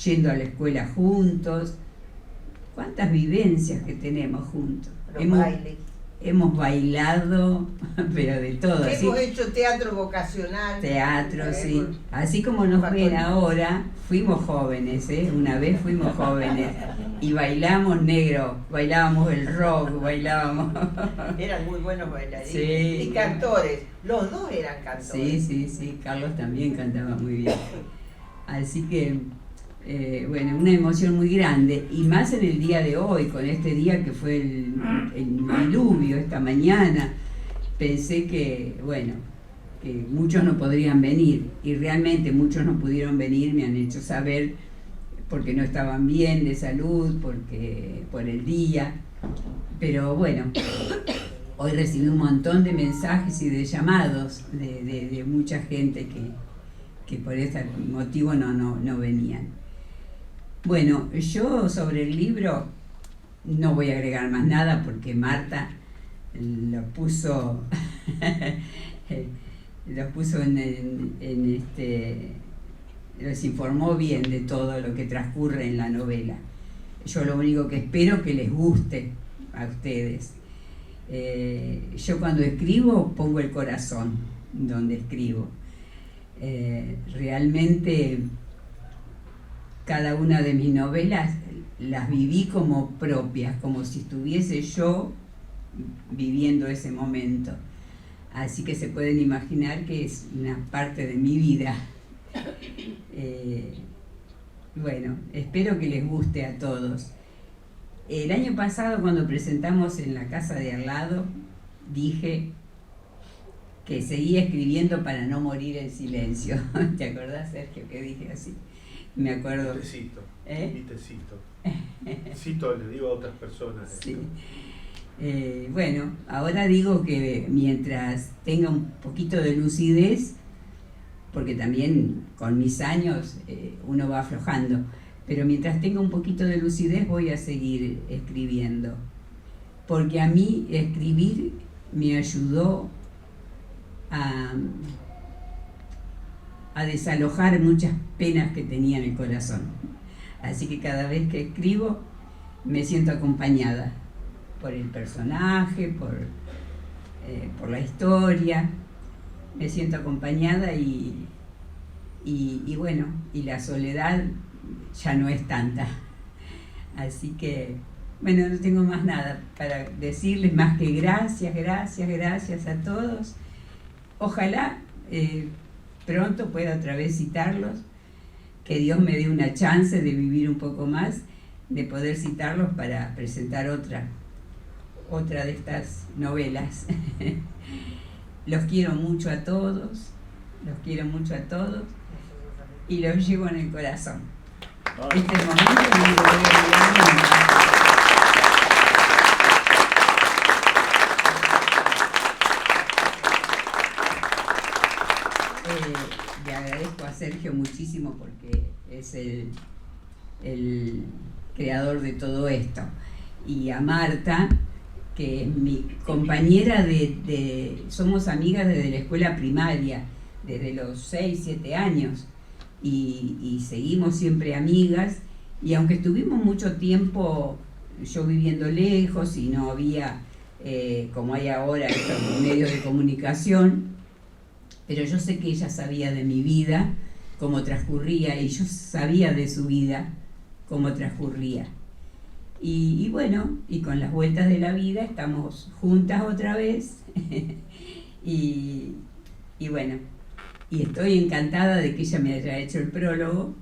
yendo a la escuela juntos. ¿Cuántas vivencias que tenemos juntos? Hemos bailado, pero de todo. Hemos hecho teatro vocacional. Teatro, sí. Así como nos ven ahora, fuimos jóvenes, una vez fuimos jóvenes. Y bailamos negro, bailábamos el rock, bailábamos... Eran muy buenos bailarines. Sí. Y cantores. Los dos eran cantores. Sí. Carlos también cantaba muy bien. Así que, bueno, una emoción muy grande. Y más en el día de hoy, con este día que fue el diluvio esta mañana. Pensé que, bueno, que muchos no podrían venir. Y realmente muchos no pudieron venir, me han hecho saber porque no estaban bien de salud, por el día. Pero bueno, hoy recibí un montón de mensajes y de llamados de mucha gente que por ese motivo no venían. Bueno, yo sobre el libro no voy a agregar más nada porque Marta lo puso les informó bien de todo lo que transcurre en la novela. Yo lo único que espero que les guste a ustedes. Yo cuando escribo pongo el corazón donde escribo. Realmente cada una de mis novelas las viví como propias, como si estuviese yo viviendo ese momento. Así que se pueden imaginar que es una parte de mi vida. Bueno, espero que les guste a todos. El año pasado, cuando presentamos en la casa de al lado, dije que seguía escribiendo para no morir en silencio. ¿Te acordás, Sergio, que dije así? Me acuerdo. Y te cito. ¿Eh? Y te cito. Cito, le digo a otras personas. Sí. Bueno, ahora digo que mientras tenga un poquito de lucidez, porque también con mis años uno va aflojando, pero mientras tenga un poquito de lucidez voy a seguir escribiendo, porque a mí escribir me ayudó a desalojar muchas penas que tenía en el corazón. Así que cada vez que escribo me siento acompañada por el personaje, por la historia, me siento acompañada y bueno, y la soledad ya no es tanta. Así que, bueno, no tengo más nada para decirles más que gracias a todos. Ojalá pronto pueda otra vez citarlos, que Dios me dé una chance de vivir un poco más, de poder citarlos para presentar otra de estas novelas. Los quiero mucho a todos, y los llevo en el corazón. Este momento no lo voy a olvidar nunca. Le agradezco a Sergio muchísimo porque es el creador de todo esto, y a Marta, que es mi compañera somos amigas desde la escuela primaria, desde los 6, 7 años, y seguimos siempre amigas, y aunque estuvimos mucho tiempo yo viviendo lejos y no había, como hay ahora, estos medios de comunicación, pero yo sé que ella sabía de mi vida, cómo transcurría, y yo sabía de su vida, cómo transcurría. Y bueno, y con las vueltas de la vida estamos juntas otra vez y bueno, y estoy encantada de que ella me haya hecho el prólogo,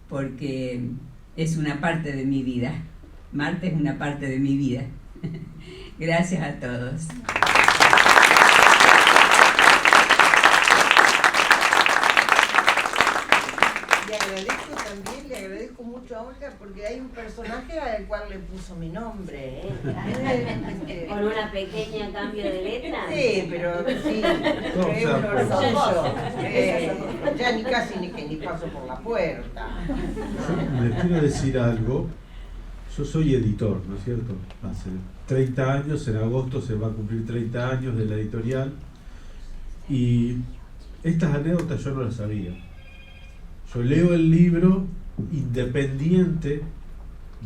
porque es una parte de mi vida. Marta es una parte de mi vida. Gracias a todos. Le agradezco mucho a Olga porque hay un personaje al cual le puso mi nombre. Con una pequeña cambio de letra. Sí, pero sí, es un orgullo. Ya casi ni paso por la puerta. Yo les quiero decir algo. Yo soy editor, ¿no es cierto? Hace 30 años, en agosto se va a cumplir 30 años de la editorial, y estas anécdotas yo no las sabía. Yo leo el libro independiente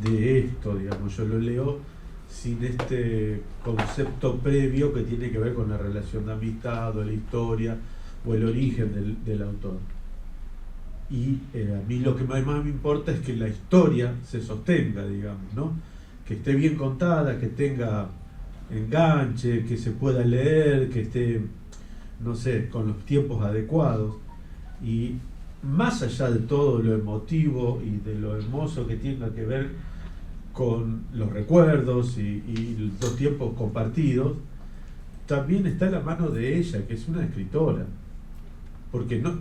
de esto, digamos, yo lo leo sin este concepto previo que tiene que ver con la relación de amistad o la historia o el origen del autor. Y a mí lo que más me importa es que la historia se sostenga, digamos, ¿no? Que esté bien contada, que tenga enganche, que se pueda leer, que esté, no sé, con los tiempos adecuados. Y más allá de todo lo emotivo y de lo hermoso que tenga que ver con los recuerdos y los tiempos compartidos, también está en la mano de ella, que es una escritora. Porque no,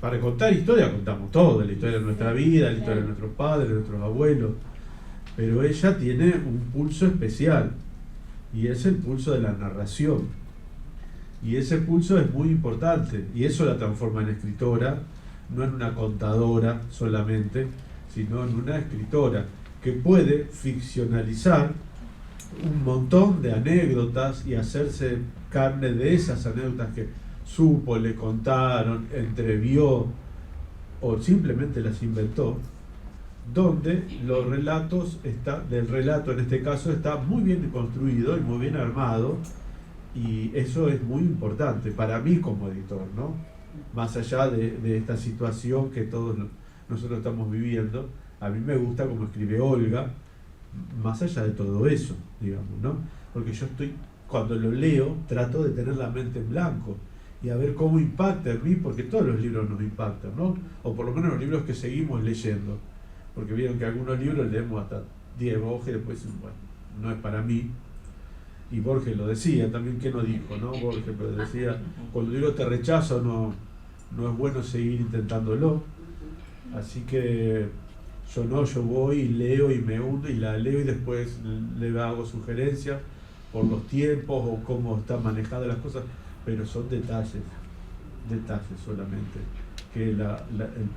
para contar historia contamos todo, la historia de nuestra vida, la historia de nuestros padres, de nuestros abuelos, pero ella tiene un pulso especial y es el pulso de la narración, y ese pulso es muy importante y eso la transforma en escritora, no en una contadora solamente, sino en una escritora que puede ficcionalizar un montón de anécdotas y hacerse carne de esas anécdotas que supo, le contaron, entrevió o simplemente las inventó, donde los relatos del relato en este caso está muy bien construido y muy bien armado, y eso es muy importante para mí como editor, ¿no? Más allá de esta situación que todos nosotros estamos viviendo, a mí me gusta como escribe Olga, más allá de todo eso, digamos, ¿no? Porque yo cuando lo leo, trato de tener la mente en blanco y a ver cómo impacta en mí, porque todos los libros nos impactan, ¿no? O por lo menos los libros que seguimos leyendo, porque vieron que algunos libros leemos hasta 10 hojas y después, bueno, no es para mí. Y Borges lo decía también, ¿qué no dijo, no? Borges, pero decía, cuando el libro te rechazo no es bueno seguir intentándolo. Así que yo voy y leo y me hundo y la leo y después le hago sugerencias por los tiempos o cómo están manejadas las cosas, pero son detalles solamente, que el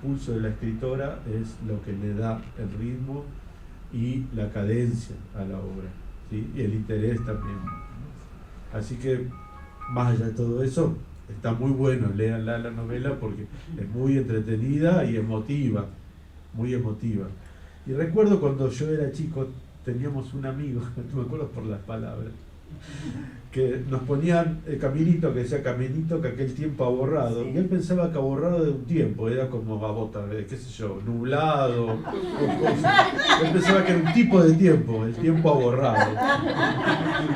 pulso de la escritora es lo que le da el ritmo y la cadencia a la obra, ¿sí? Y el interés también. Así que, más allá de todo eso, está muy bueno, léanla la novela porque es muy entretenida y emotiva, muy emotiva. Y recuerdo cuando yo era chico, teníamos un amigo, no me acuerdo por las palabras, que nos ponían el caminito, que decía caminito que aquel tiempo ha borrado, y él pensaba que ha borrado de un tiempo, era como babota, qué sé yo, nublado, o cosas. Él pensaba que era un tipo de tiempo, el tiempo ha borrado.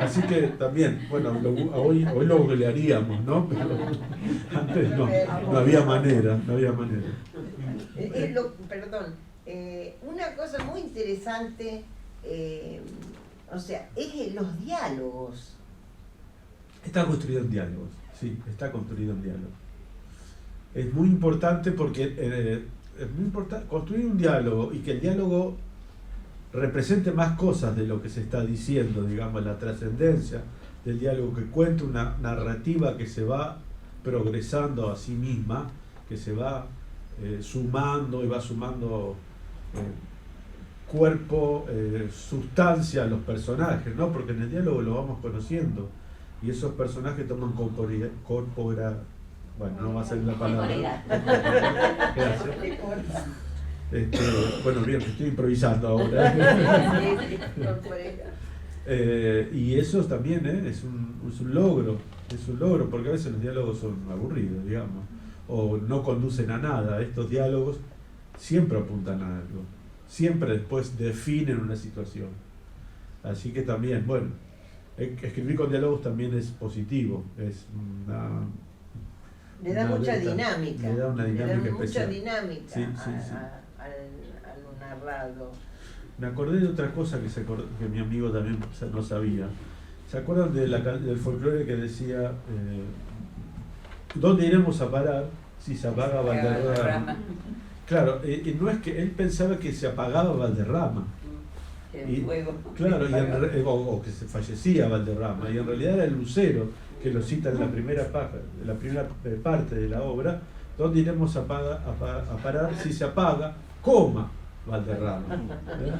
Así que también, bueno, hoy lo googlearíamos, ¿no? Pero antes no había manera. Perdón, una cosa muy interesante, o sea, es los diálogos. Está construido en diálogos, sí, está construido en diálogos. Es muy importante porque es muy importante construir un diálogo y que el diálogo represente más cosas de lo que se está diciendo, digamos, la trascendencia del diálogo, que cuente una narrativa que se va progresando a sí misma, que se va sumando y va sumando cuerpo, sustancia a los personajes, ¿no? Porque en el diálogo lo vamos conociendo y esos personajes toman bueno, no va a salir la palabra. Gracias. Bueno, bien, estoy improvisando ahora. Y eso también es un logro, porque a veces los diálogos son aburridos, digamos, o no conducen a nada. Estos diálogos siempre apuntan a algo, siempre después definen una situación. Así que también, bueno, escribir con diálogos también es positivo, le da mucha dinámica. Le da una dinámica especial. Mucha dinámica sí. al narrado. Me acordé de otra cosa que mi amigo también no sabía. ¿Se acuerdan del folclore que decía ¿dónde iremos a parar si se apaga Valderrama? Claro, no es que él pensaba que se apagaba Valderrama. El fuego. Claro, o que se fallecía Valderrama, y en realidad era el lucero, que lo cita en la primera parte de la obra, ¿dónde iremos a parar si se apaga, Valderrama?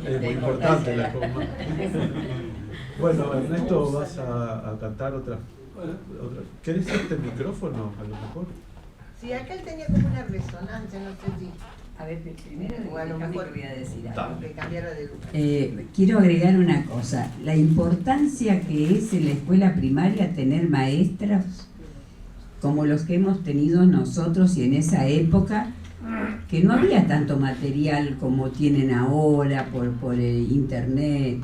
Es muy importante la coma. Bueno, Ernesto, vas a cantar otra. ¿Querés este micrófono a lo mejor? Sí, acá él tenía como una resonancia, no sé si... A ver, primero Bueno, mejor voy a decir algo. que cambiara de lugar. Quiero agregar una cosa, la importancia que es en la escuela primaria tener maestros como los que hemos tenido nosotros y en esa época, que no había tanto material como tienen ahora por internet.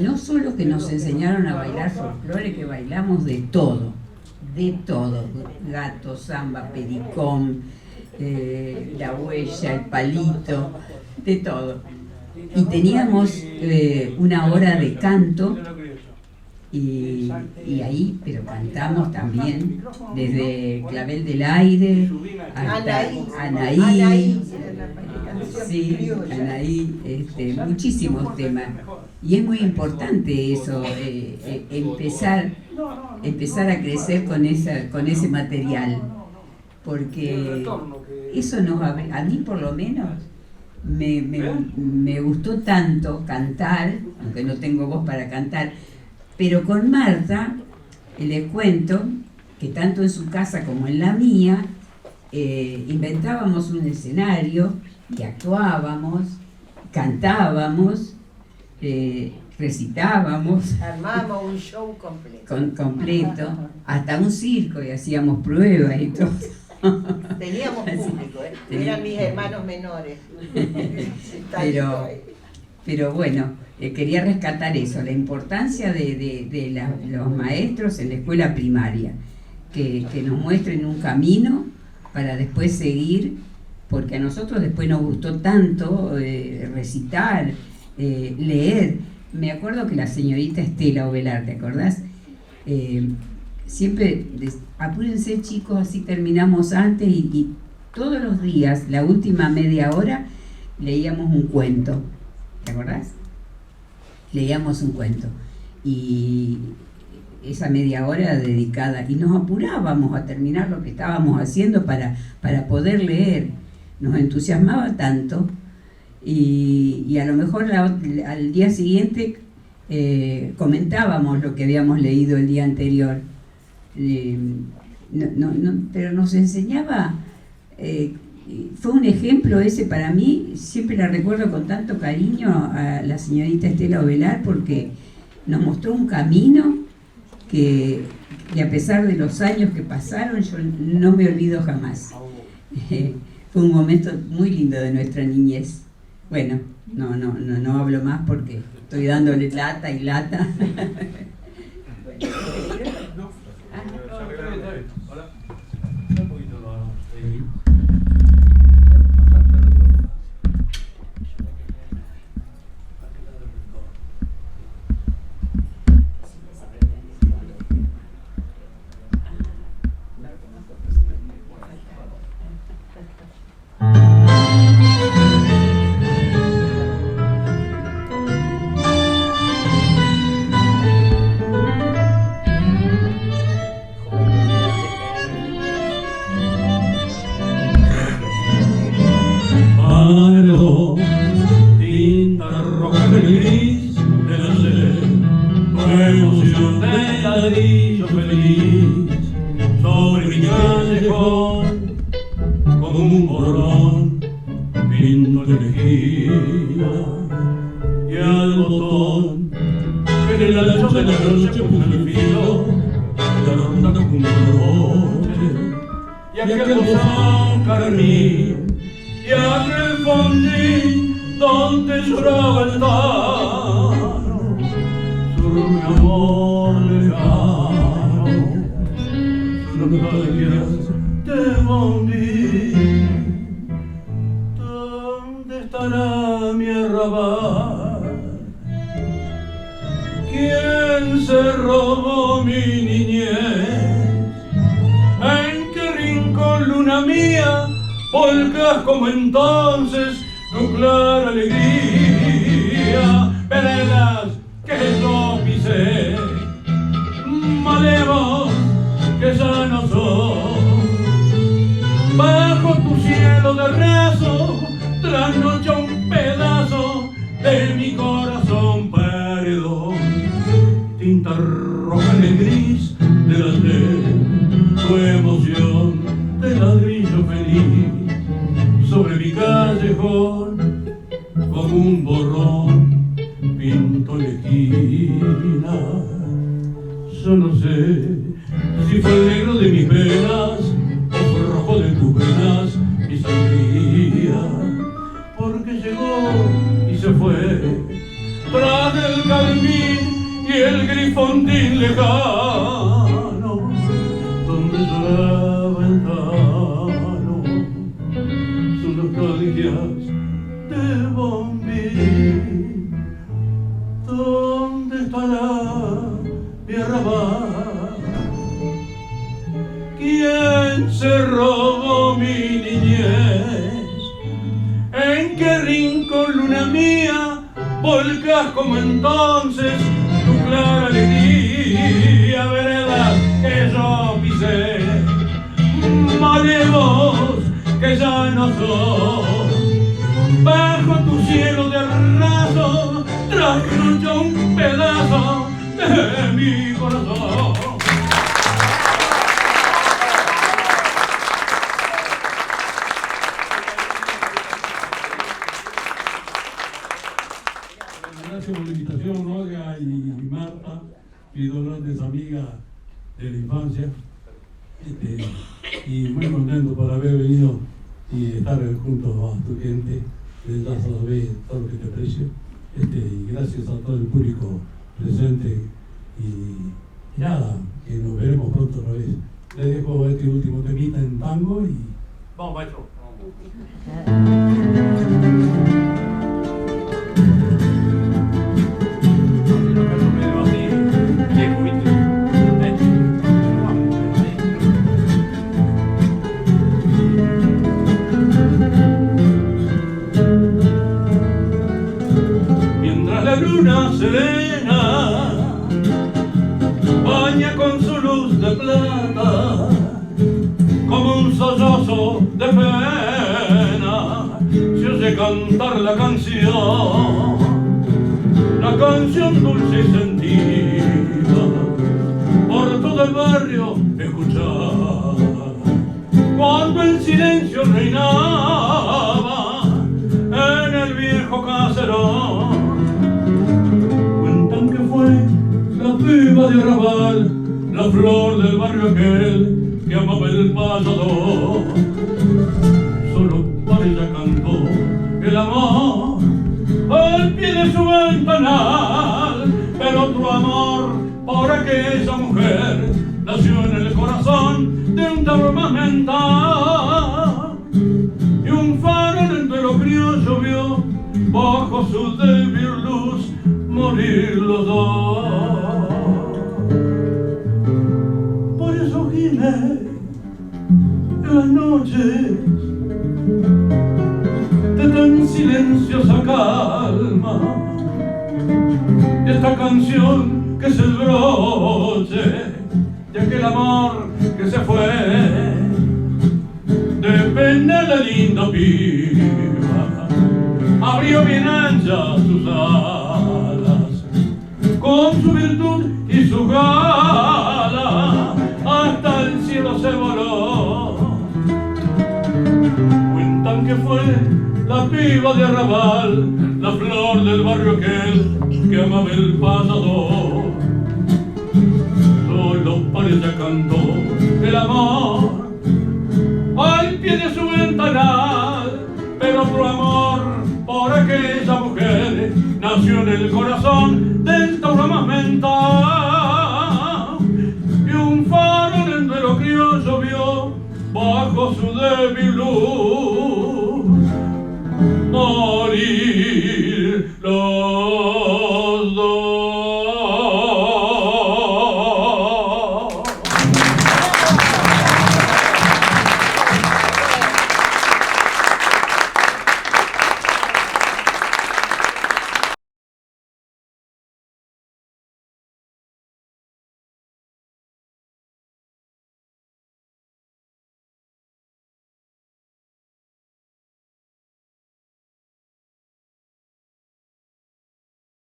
No solo que nos enseñaron a bailar folclore, que bailamos de todo, gato, samba, pericón, la huella, el palito, de todo. Y teníamos una hora de canto y ahí, pero cantamos también desde Clavel del Aire hasta Anaí, sí, Anaí, muchísimos temas. Y es muy importante eso, empezar a crecer con ese material, porque eso a mí por lo menos me gustó tanto cantar, aunque no tengo voz para cantar, pero con Marta les cuento que tanto en su casa como en la mía inventábamos un escenario y actuábamos, cantábamos, recitábamos, armábamos un show completo. completo, hasta un circo, y hacíamos pruebas y todo. Teníamos público, eran mis hermanos menores. Pero bueno, quería rescatar eso, la importancia de los maestros en la escuela primaria, que nos muestren un camino para después seguir, porque a nosotros después nos gustó tanto recitar, leer. Me acuerdo que la señorita Estela Ovelar, ¿te acordás? Siempre, apúrense chicos, así terminamos antes, y todos los días, la última media hora, leíamos un cuento. ¿Te acordás? Leíamos un cuento. Y esa media hora dedicada, y nos apurábamos a terminar lo que estábamos haciendo para poder leer. Nos entusiasmaba tanto, y a lo mejor al día siguiente comentábamos lo que habíamos leído el día anterior. Pero nos enseñaba, fue un ejemplo ese para mí, siempre la recuerdo con tanto cariño a la señorita Estela Ovelar, porque nos mostró un camino que a pesar de los años que pasaron, yo no me olvido jamás. Fue un momento muy lindo de nuestra niñez. Bueno, no hablo más porque estoy dándole lata y lata. Tinta roja gris de la sed, emoción de ladrillo feliz, sobre mi callejón, como un borrón, pinto de esquina, y al botón, que en el ancho de la noche puso el filo, de la ronda con un broche, y aquel bozón carmín, y aquel fondín donde lloraba el tano sobre mi amor lejano, sus nostalgias de bombín. ¿Dónde estará mi arrabal? ¿Quién se robó mi niñez? ¿En qué rincón, luna mía, volcas como entonces tu clara alegría? Veredas que yo pisé, malevos que ya no son, bajo tu cielo de raso trasnocha un pedazo de mi corazón paredón. Tinta roja en el gris de la sed, tu emoción de ladrillo feliz, sobre mi callejón, como un borrón, pinto la esquina. Yo no sé si fue el negro de mis venas o fue el rojo de tus venas mi sangría, porque llegó y se fue tras el carmín y el grifondín lejano, donde lloraba el tano, sus nostalgias de bombín. ¿Dónde estará de arrabal. ¿Quién se robó mi niñez? ¿En qué rincón, luna mía, volcas como entonces tu clara alegría? Veredas que yo pisé, malevos que ya no son, bajo tu cielo de raso traje yo un pedazo de mi corazón. Gracias por la invitación, Olga y Marta, mis dos grandes amigas de la infancia. Y muy contento por haber venido y estar junto a tu gente. Les das a saber todo lo que te aprecio. Y gracias a todo el público presente. Y nada, que nos veremos pronto otra vez. Les dejo este último temita en tango y Vamos, maestro. Mientras la luna serena baña con su luz de plata como un sollozo de pena, se oye cantar la canción dulce y sentida, por todo el barrio escuchar, cuando el silencio reinaba en el viejo caserón. Cuentan que fue la piba de arrabal, la flor del barrio aquel que amaba el pasador. Solo para ella cantó el amor al pie de su ventanal, pero tu amor por aquella mujer nació en el corazón de un trauma mental, y un farol entre los criollos vio bajo su débil luz morir los dos. Por eso gime en las noches de tan silenciosa calma, y esta canción que es el broche de aquel amor que se fue, de pena la linda piba abrió bien anchas sus alas, con su virtud y su gala hasta el cielo se voló. Cuentan que fue la piba de arrabal, la flor del barrio aquel que amaba el pasador. Solo para ella cantó el amor al pie de su ventanal, pero otro amor por aquella mujer nació en el corazón del tauroma mental, y un farol entre los criollos vio bajo su débil luz morir los